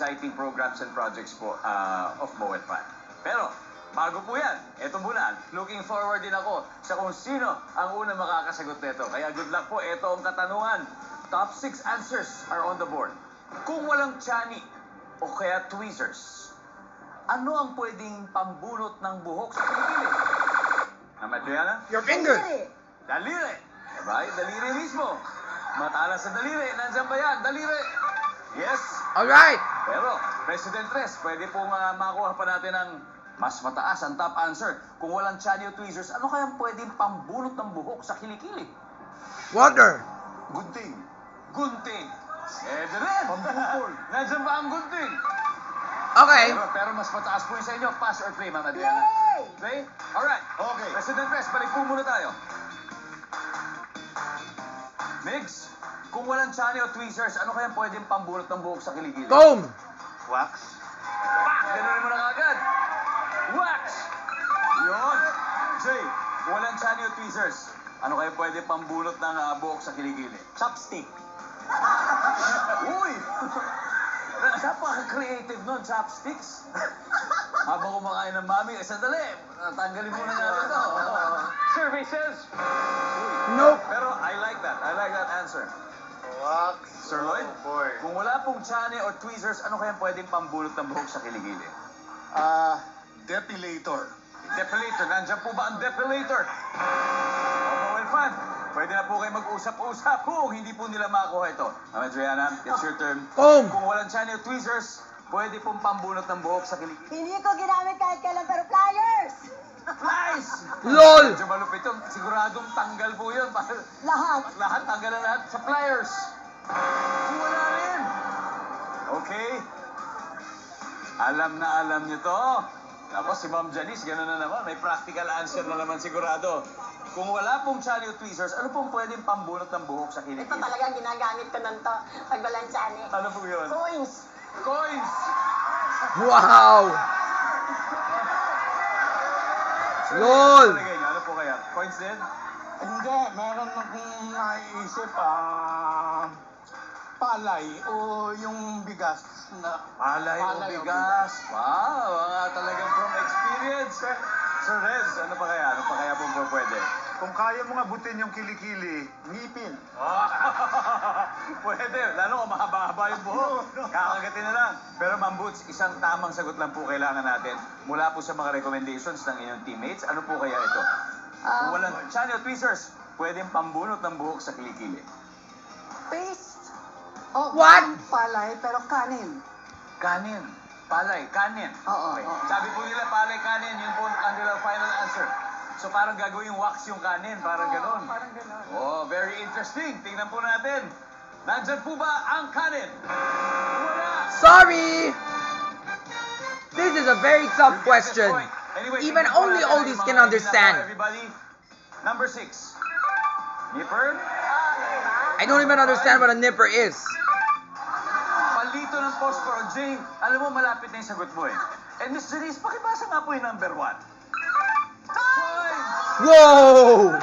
exciting programs and projects po of Bowen Fan. Pero, bago po yan, eto muna, looking forward din ako sa kung sino ang unang makakasagot nito. Kaya good luck po, eto ang katanungan. Top 6 answers are on the board. Kung walang tiyanik o kaya tweezers, ano ang pwedeng pambunot ng buhok sa kilikili? Adriana? Your finger. Daliri. Diba? Daliri mismo. Matalas sa daliri. Nandiyan ba yan? Daliri. Yes. Alright. Pero, President Tres, pwede pong makuha pa natin ang mas mataas ang top answer. Kung walang tiyan o tweezers, ano kayang pwedeng pambunot ng buhok sa kilikili? Water. Gunting. Gunting. Pwede rin. Pambukol. Nandiyan ba ang gunting? Okay. Pero mas mataas po yung sa inyo. Pass or play, Ma'am Adriana? Play? Alright. Okay. President Tres, balik po muna tayo. Migs, kung walang tiyan o tweezers, ano kayang pwedeng pambunot ng buhok sa kilikili? Comb. Wax. Pak! Ganunin mo na agad. Wax! Yun. Jay, kung walang tiyan o tweezers, ano kayang pwedeng pambunot ng buhok sa kilikili? Chopstick. Uy! Napaka-creative nun, chopsticks. Habang kumakain ng mami, sandali, tanggalin muna natin ito. Survey says... Nope. Pero I like that. I like that answer. Wax. Sir Lloyd, Boy. kung wala pong tiyan or tweezers, ano kayang pwedeng pambunot ng buhok sa kiligili? Depilator. Depilator. Nandiyan po ba ang depilator? Well, fan. Pwede na po kayo mag-usap-usap kung hindi po nila makuha ito. Ma'am Adriana, it's your turn. Comb. Kung walang tiyan or tweezers, pwede pong pambunot ng buhok sa kiligili. Hindi ko ginamit kahit kailan, pero pliers! Flies! LOL. Medyo malupit yun. Siguradong tanggal po yun. Lahat. Lahat, tanggal na lahat sa pliers. Wala rin. Okay. Alam na alam nyo to. Ako, si Ma'am Janice, gano'n na naman. May practical answer na naman sigurado. Kung wala pong tiyan o tweezers, ano pong pwedeng pambunot ng buhok sa kilikili? Ito talagang ginagamit ko nun to pag walang tiyan eh. Ano po yun? Coins. Coins! Wow. LOL. Talagay nyo, ano po kaya? Coins din? Hindi, meron akong naiisip, palay o yung bigas na... Palay o bigas. Wow, mga talagang from experience. Sir Rez, ano pa kaya? Ano pa kaya po pwede? Kung kaya mo abutin yung kilikili, ngipin. Pwede, lalo kung mahaba-haba yung buhok. Kakagatin na lang. Pero Ma'am Boots, isang tamang sagot lang po kailangan natin mula po sa mga recommendations ng inyong teammates. Ano po kaya ito? Kung walang tiyan o tweezers, pwedeng pambunot ng buhok sa kilikili. Paste. Oh, What? Palay, pero kanin. Kanin. Palay, kanin. Oo, Okay. oo. Sabi po nila palay, kanin, yun po ang kanilang final answer. So parang gagawin wax yung kanin, parang ganon. Parang gano'n. Oh, very interesting. Tingnan po natin. Nandyan po ba ang kanin? Wala! Sorry. This is a very tough You get this question. point. Anyway, Even tingnan po only natin ang oldies mga can hindi understand. nagawa, everybody. Number 6. Nipper. I don't even understand what a nipper is. Palito ng posporo. Jay, alam mo, malapit na yung sagot mo eh. And Miss Janice, pakibasa nga po yung number 1. Coins! Whoa.